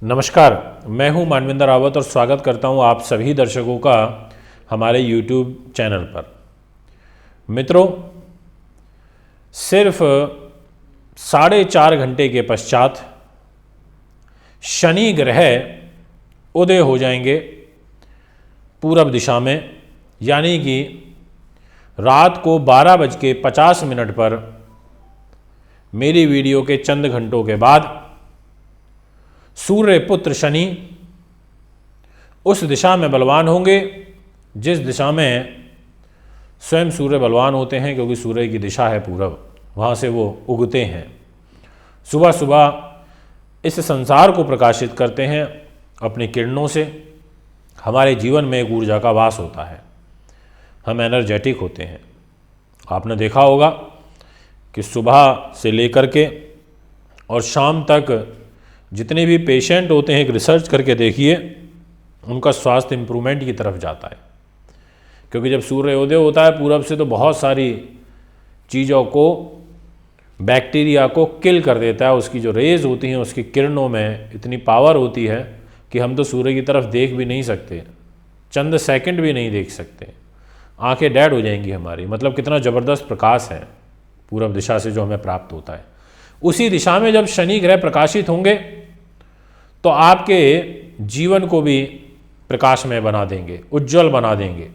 नमस्कार, मैं हूं मानविंदर रावत और स्वागत करता हूं आप सभी दर्शकों का हमारे YouTube चैनल पर। मित्रों, सिर्फ 4.5 घंटे के पश्चात शनि ग्रह उदय हो जाएंगे पूरब दिशा में, यानी कि रात को 12:50 पर मेरी वीडियो के चंद घंटों के बाद सूर्य पुत्र शनि उस दिशा में बलवान होंगे जिस दिशा में स्वयं सूर्य बलवान होते हैं, क्योंकि सूर्य की दिशा है पूरब, वहाँ से वो उगते हैं। सुबह सुबह इस संसार को प्रकाशित करते हैं अपनी किरणों से। हमारे जीवन में एक ऊर्जा का वास होता है, हम एनर्जेटिक होते हैं। आपने देखा होगा कि सुबह से लेकर के और शाम तक जितने भी पेशेंट होते हैं, एक रिसर्च करके देखिए, उनका स्वास्थ्य इम्प्रूवमेंट की तरफ जाता है। क्योंकि जब सूर्योदय होता है पूरब से तो बहुत सारी चीज़ों को, बैक्टीरिया को किल कर देता है। उसकी जो रेज होती हैं, उसकी किरणों में इतनी पावर होती है कि हम तो सूर्य की तरफ देख भी नहीं सकते, चंद सेकंड भी नहीं देख सकते, आंखें डेड हो जाएंगी हमारी। मतलब कितना ज़बरदस्त प्रकाश है पूरब दिशा से जो हमें प्राप्त होता है। उसी दिशा में जब शनि ग्रह प्रकाशित होंगे तो आपके जीवन को भी प्रकाशमय बना देंगे, उज्जवल बना देंगे।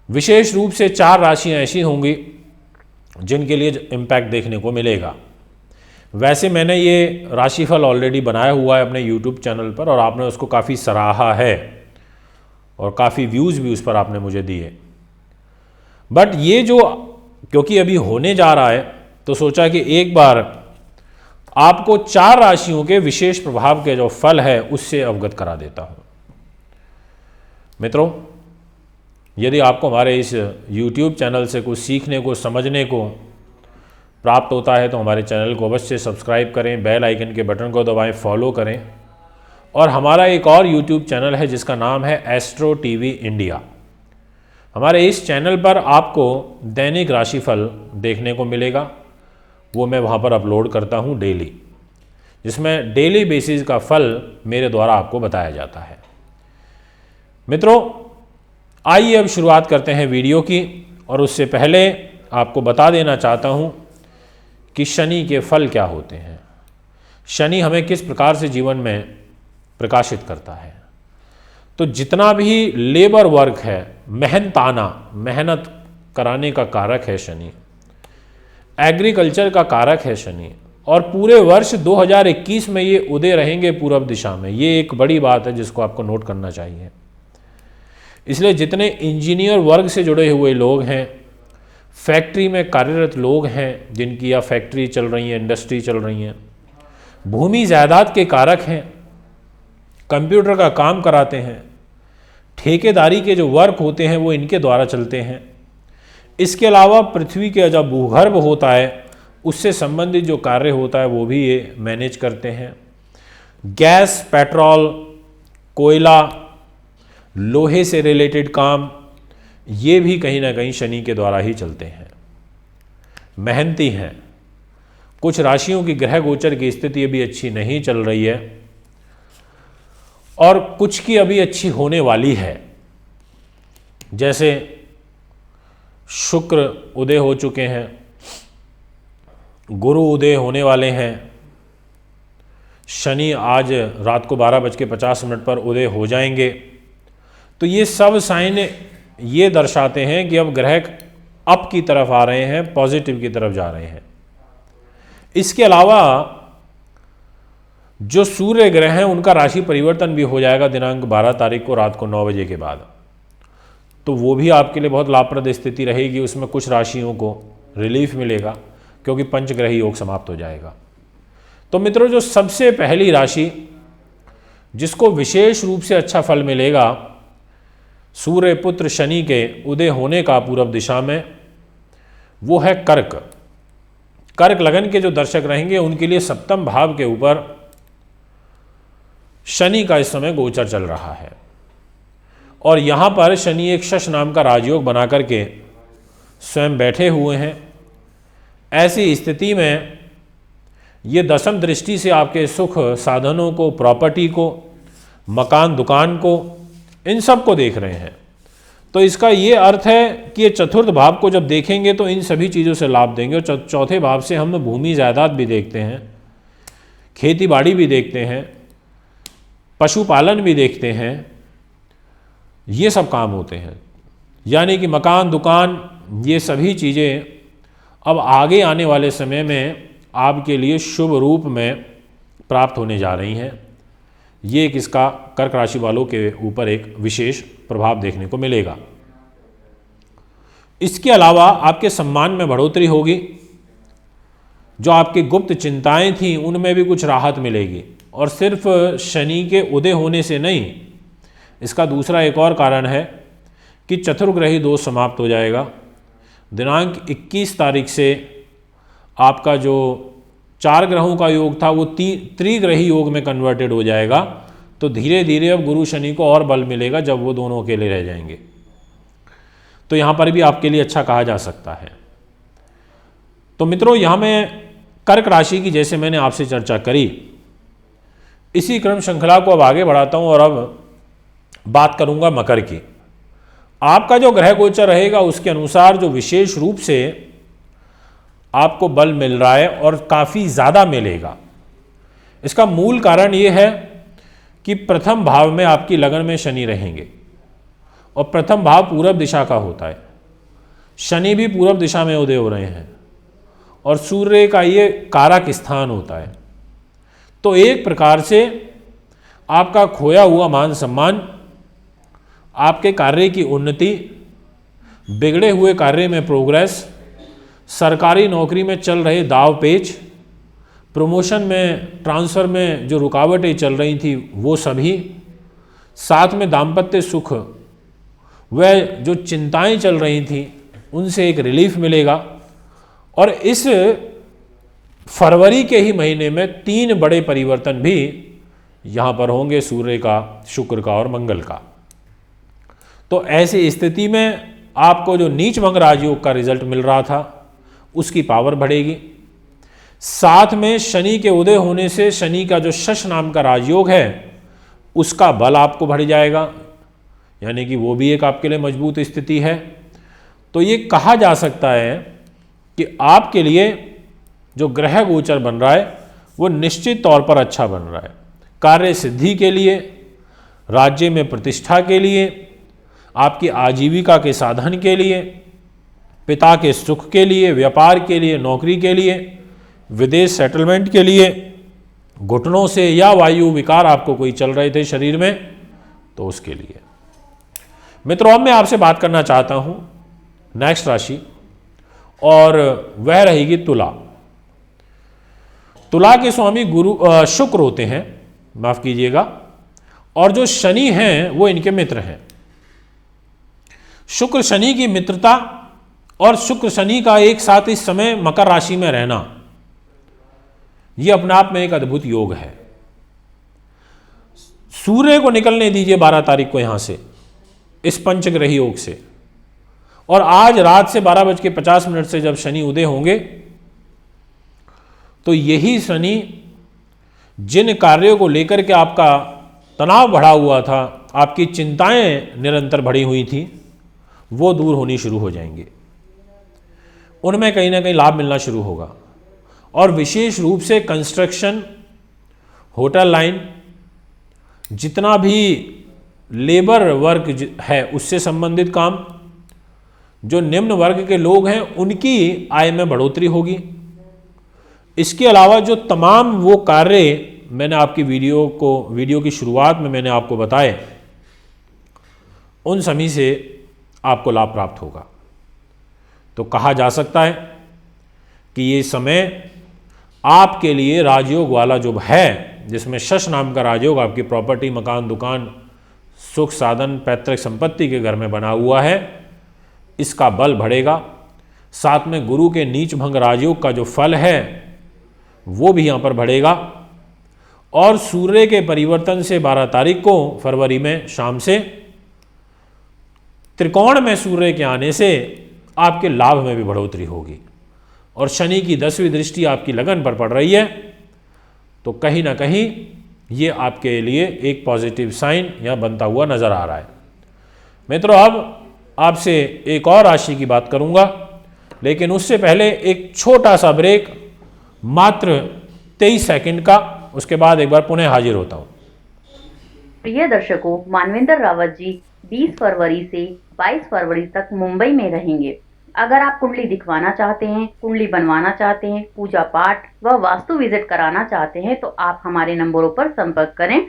विशेष रूप से 4 राशियां ऐसी होंगी जिनके लिए इम्पैक्ट देखने को मिलेगा। वैसे मैंने ये राशिफल ऑलरेडी बनाया हुआ है अपने YouTube चैनल पर और आपने उसको काफ़ी सराहा है और काफ़ी व्यूज़ भी उस पर आपने मुझे दिए। बट ये जो क्योंकि अभी होने जा रहा है तो सोचा कि एक बार आपको 4 राशियों के विशेष प्रभाव के जो फल है उससे अवगत करा देता हूं। मित्रों, यदि आपको हमारे इस YouTube चैनल से कुछ सीखने को, समझने को प्राप्त होता है तो हमारे चैनल को अवश्य सब्सक्राइब करें, बेल आइकन के बटन को दबाएं, फॉलो करें। और हमारा एक और YouTube चैनल है जिसका नाम है एस्ट्रो टीवी इंडिया। हमारे इस चैनल पर आपको दैनिक राशिफल देखने को मिलेगा, वो मैं वहाँ पर अपलोड करता हूँ डेली, जिसमें डेली बेसिस का फल मेरे द्वारा आपको बताया जाता है। मित्रों, आइए अब शुरुआत करते हैं वीडियो की। और उससे पहले आपको बता देना चाहता हूँ कि शनि के फल क्या होते हैं, शनि हमें किस प्रकार से जीवन में प्रकाशित करता है। तो जितना भी लेबर वर्क है, मेहनत कराने का कारक है शनि, एग्रीकल्चर का कारक है शनि। और पूरे वर्ष 2021 में ये उदय रहेंगे पूरब दिशा में। ये एक बड़ी बात है जिसको आपको नोट करना चाहिए। इसलिए जितने इंजीनियर वर्ग से जुड़े हुए लोग हैं, फैक्ट्री में कार्यरत लोग हैं जिनकी या फैक्ट्री चल रही है, इंडस्ट्री चल रही हैं, भूमि जायदाद के कारक हैं, कंप्यूटर का काम कराते हैं, ठेकेदारी के जो वर्क होते हैं वो इनके द्वारा चलते हैं। इसके अलावा पृथ्वी के जो भूगर्भ होता है उससे संबंधित जो कार्य होता है वो भी ये मैनेज करते हैं। गैस, पेट्रोल, कोयला, लोहे से रिलेटेड काम, ये भी कहीं ना कहीं शनि के द्वारा ही चलते हैं। मेहनती हैं। कुछ राशियों की ग्रह गोचर की स्थिति अभी अच्छी नहीं चल रही है और कुछ की अभी अच्छी होने वाली है। जैसे शुक्र उदय हो चुके हैं, गुरु उदय होने वाले हैं, शनि आज रात को 12:50 पर उदय हो जाएंगे। तो ये सब साइन ये दर्शाते हैं कि अब ग्रह अप की तरफ आ रहे हैं, पॉजिटिव की तरफ जा रहे हैं। इसके अलावा जो सूर्य ग्रह हैं उनका राशि परिवर्तन भी हो जाएगा दिनांक 12 तारीख को रात को 9 बजे के बाद। तो वो भी आपके लिए बहुत लाभप्रद स्थिति रहेगी। उसमें कुछ राशियों को रिलीफ मिलेगा क्योंकि पंचग्रही योग समाप्त हो जाएगा। तो मित्रों, जो सबसे पहली राशि जिसको विशेष रूप से अच्छा फल मिलेगा सूर्य पुत्र शनि के उदय होने का पूरब दिशा में, वो है कर्क। कर्क लगन के जो दर्शक रहेंगे उनके लिए सप्तम भाव के ऊपर शनि का इस समय गोचर चल रहा है और यहाँ पर शनि एक शश नाम का राजयोग बना करके स्वयं बैठे हुए हैं। ऐसी स्थिति में ये दशम दृष्टि से आपके सुख साधनों को, प्रॉपर्टी को, मकान दुकान को, इन सब को देख रहे हैं। तो इसका ये अर्थ है कि ये चतुर्थ भाव को जब देखेंगे तो इन सभी चीज़ों से लाभ देंगे। और चौथे भाव से हम भूमि जायदाद भी देखते हैं, खेती बाड़ी भी देखते हैं, पशुपालन भी देखते हैं, ये सब काम होते हैं। यानी कि मकान दुकान, ये सभी चीज़ें अब आगे आने वाले समय में आपके लिए शुभ रूप में प्राप्त होने जा रही हैं। ये एक इसका कर्क राशि वालों के ऊपर एक विशेष प्रभाव देखने को मिलेगा। इसके अलावा आपके सम्मान में बढ़ोतरी होगी, जो आपकी गुप्त चिंताएं थीं उनमें भी कुछ राहत मिलेगी। और सिर्फ शनि के उदय होने से नहीं, इसका दूसरा एक और कारण है कि चतुर्ग्रही दोष समाप्त हो जाएगा। दिनांक 21 तारीख से आपका जो 4 ग्रहों का योग था वो त्रिग्रही योग में कन्वर्टेड हो जाएगा। तो धीरे धीरे अब गुरु शनि को और बल मिलेगा जब वो दोनों अकेले रह जाएंगे। तो यहाँ पर भी आपके लिए अच्छा कहा जा सकता है। तो मित्रों, यहाँ मैं कर्क राशि की जैसे मैंने आपसे चर्चा करी, इसी क्रम श्रृंखला को अब आगे बढ़ाता हूँ और अब बात करूँगा मकर की। आपका जो ग्रह गोचर रहेगा उसके अनुसार जो विशेष रूप से आपको बल मिल रहा है और काफ़ी ज़्यादा मिलेगा, इसका मूल कारण ये है कि प्रथम भाव में आपकी लगन में शनि रहेंगे और प्रथम भाव पूरब दिशा का होता है। शनि भी पूरब दिशा में उदय हो रहे हैं और सूर्य का ये कारक स्थान होता है। तो एक प्रकार से आपका खोया हुआ मान सम्मान, आपके कार्य की उन्नति, बिगड़े हुए कार्य में प्रोग्रेस, सरकारी नौकरी में चल रहे दाव पेच, प्रमोशन में, ट्रांसफ़र में जो रुकावटें चल रही थी वो सभी, साथ में दाम्पत्य सुख, वह जो चिंताएं चल रही थी उनसे एक रिलीफ मिलेगा। और इस फरवरी के ही महीने में 3 बड़े परिवर्तन भी यहाँ पर होंगे, सूर्य का, शुक्र का और मंगल का। तो ऐसी स्थिति में आपको जो नीच भंग राजयोग का रिजल्ट मिल रहा था उसकी पावर बढ़ेगी। साथ में शनि के उदय होने से शनि का जो शश नाम का राजयोग है उसका बल आपको बढ़ जाएगा, यानी कि वो भी एक आपके लिए मजबूत स्थिति है। तो ये कहा जा सकता है कि आपके लिए जो ग्रह गोचर बन रहा है वो निश्चित तौर पर अच्छा बन रहा है। कार्य सिद्धि के लिए, राज्य में प्रतिष्ठा के लिए, आपकी आजीविका के साधन के लिए, पिता के सुख के लिए, व्यापार के लिए, नौकरी के लिए, विदेश सेटलमेंट के लिए, घुटनों से या वायु विकार आपको कोई चल रहे थे शरीर में तो उसके लिए। मित्रों, अब मैं आपसे बात करना चाहता हूं नेक्स्ट राशि, और वह रहेगी तुला। तुला के स्वामी गुरु शुक्र होते हैं, माफ कीजिएगा, और जो शनि हैं वो इनके मित्र हैं। शुक्र शनि की मित्रता और शुक्र शनि का एक साथ इस समय मकर राशि में रहना, यह अपने आप में एक अद्भुत योग है। सूर्य को निकलने दीजिए 12 तारीख को यहां से, इस पंचग्रही योग से, और आज रात से 12:50 से जब शनि उदय होंगे तो यही शनि जिन कार्यों को लेकर के आपका तनाव बढ़ा हुआ था, आपकी चिंताएं निरंतर बढ़ी हुई थी, वो दूर होनी शुरू हो जाएंगी। उनमें कहीं ना कहीं लाभ मिलना शुरू होगा। और विशेष रूप से कंस्ट्रक्शन, होटल लाइन, जितना भी लेबर वर्क है उससे संबंधित काम, जो निम्न वर्ग के लोग हैं उनकी आय में बढ़ोतरी होगी। इसके अलावा जो तमाम वो कार्य मैंने आपकी वीडियो की शुरुआत में मैंने आपको बताए, उन सभी से आपको लाभ प्राप्त होगा। तो कहा जा सकता है कि ये समय आपके लिए राजयोग वाला जो है, जिसमें शश नाम का राजयोग आपकी प्रॉपर्टी, मकान दुकान, सुख साधन, पैतृक संपत्ति के घर में बना हुआ है, इसका बल बढ़ेगा। साथ में गुरु के नीच भंग राजयोग का जो फल है वो भी यहाँ पर बढ़ेगा। और सूर्य के परिवर्तन से 12 तारीख को फरवरी में शाम से त्रिकोण में सूर्य के आने से आपके लाभ में भी बढ़ोतरी होगी। और शनि की 10वीं दृष्टि आपकी लगन पर पड़ रही है, तो कहीं ना कहीं ये आपके लिए एक पॉजिटिव साइन यहाँ बनता हुआ नज़र आ रहा है। मित्रों, अब आपसे एक और राशि की बात करूँगा, लेकिन उससे पहले एक छोटा सा ब्रेक, मात्र 23 सेकंड का। उसके बाद एक बार पुनः हाजिर होता हूँ। प्रिय दर्शकों, मानवेंद्र रावत जी 20 फरवरी से 22 फरवरी तक मुंबई में रहेंगे। अगर आप कुंडली दिखवाना चाहते हैं, कुंडली बनवाना चाहते हैं, पूजा पाठ व वास्तु विजिट कराना चाहते हैं तो आप हमारे नंबरों पर संपर्क करें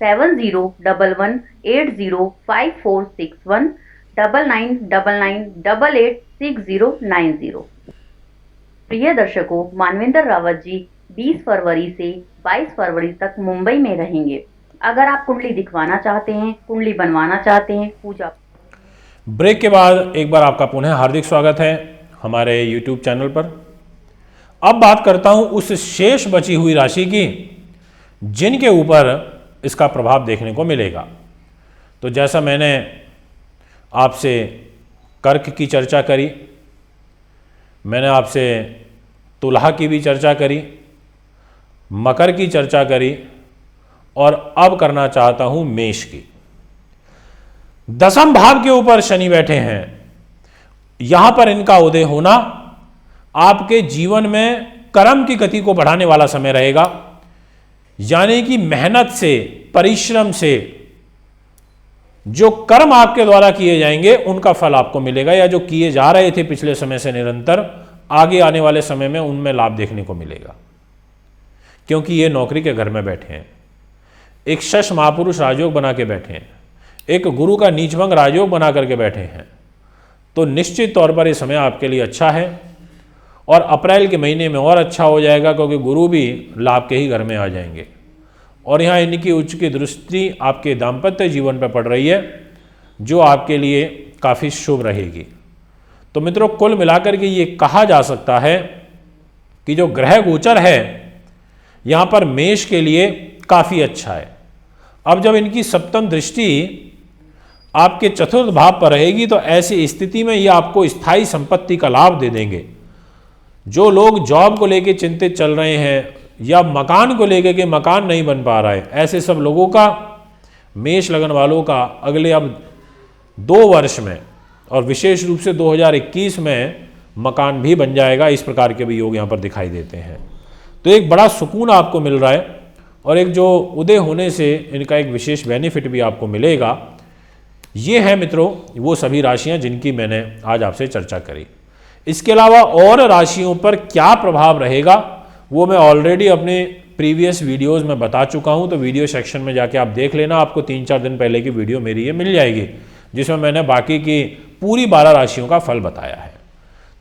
7011805461 9999886090। प्रिय दर्शकों, मानवेंद्र रावत जी 20 फरवरी से 22 फरवरी तक मुंबई में रहेंगे। अगर आप कुंडली दिखवाना चाहते हैं, कुंडली बनवाना चाहते हैं, पूजा। ब्रेक के बाद एक बार आपका पुनः हार्दिक स्वागत है हमारे YouTube चैनल पर। अब बात करता हूं उस शेष बची हुई राशि की जिनके ऊपर इसका प्रभाव देखने को मिलेगा। तो जैसा मैंने आपसे कर्क की चर्चा करी, मैंने आपसे तुला की भी चर्चा करी, मकर की चर्चा करी, और अब करना चाहता हूं मेष की। दसम भाव के ऊपर शनि बैठे हैं। यहां पर इनका उदय होना आपके जीवन में कर्म की गति को बढ़ाने वाला समय रहेगा, यानी कि मेहनत से, परिश्रम से जो कर्म आपके द्वारा किए जाएंगे उनका फल आपको मिलेगा, या जो किए जा रहे थे पिछले समय से निरंतर, आगे आने वाले समय में उनमें लाभ देखने को मिलेगा, क्योंकि ये नौकरी के घर में बैठे हैं। एक शश महापुरुष राजयोग बना के बैठे हैं, एक गुरु का नीचभंग राजयोग बना करके बैठे हैं। तो निश्चित तौर पर ये समय आपके लिए अच्छा है, और अप्रैल के महीने में और अच्छा हो जाएगा, क्योंकि गुरु भी लाभ के ही घर में आ जाएंगे। और यहाँ इनकी उच्च की दृष्टि आपके दाम्पत्य जीवन पर पड़ रही है, जो आपके लिए काफ़ी शुभ रहेगी। तो मित्रों, कुल मिलाकर के ये कहा जा सकता है कि जो ग्रह गोचर है यहाँ पर मेष के लिए काफ़ी अच्छा है। अब जब इनकी सप्तम दृष्टि आपके चतुर्थ भाव पर रहेगी तो ऐसी स्थिति में ये आपको स्थायी संपत्ति का लाभ दे देंगे। जो लोग जॉब को लेके चिंतित चल रहे हैं, या मकान को लेके कि मकान नहीं बन पा रहा है, ऐसे सब लोगों का, मेष लगन वालों का अगले अब 2 वर्ष में, और विशेष रूप से 2021 में मकान भी बन जाएगा। इस प्रकार के भी योग यहाँ पर दिखाई देते हैं। तो एक बड़ा सुकून आपको मिल रहा है, और एक जो उदय होने से इनका एक विशेष बेनिफिट भी आपको मिलेगा। ये है मित्रों वो सभी राशियां जिनकी मैंने आज आपसे चर्चा करी। इसके अलावा और राशियों पर क्या प्रभाव रहेगा वो मैं ऑलरेडी अपने प्रीवियस वीडियोस में बता चुका हूं, तो वीडियो सेक्शन में जाके आप देख लेना। आपको 3-4 दिन पहले की वीडियो मेरी ये मिल जाएगी, जिसमें मैंने बाकी की पूरी 12 राशियों का फल बताया है।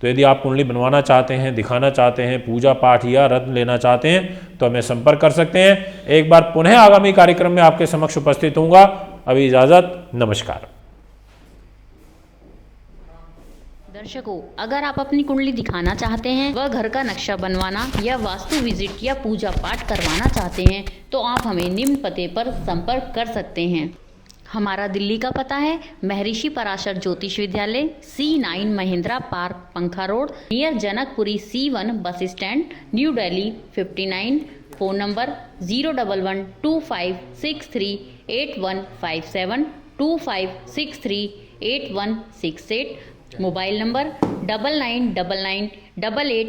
तो यदि आप कुंडली बनवाना चाहते हैं, दिखाना चाहते हैं, पूजा पाठ या रत्न लेना चाहते हैं तो हमें संपर्क कर सकते हैं। एक बार पुनः आगामी कार्यक्रम में आपके समक्ष उपस्थित होऊंगा। अभी इजाजत, नमस्कार। दर्शकों, अगर आप अपनी कुंडली दिखाना चाहते हैं, वह घर का नक्शा बनवाना या वास्तु विजिट या पूजा पाठ करवाना चाहते हैं तो आप हमें निम्न पते पर संपर्क कर सकते हैं। हमारा दिल्ली का पता है महर्षि पराशर ज्योतिष विद्यालय, C9 महिंद्रा पार्क, पंखा road, near Janakpuri C1 bus stand, new Delhi 59। Phone number 01125638157 25638168। Mobile number 999988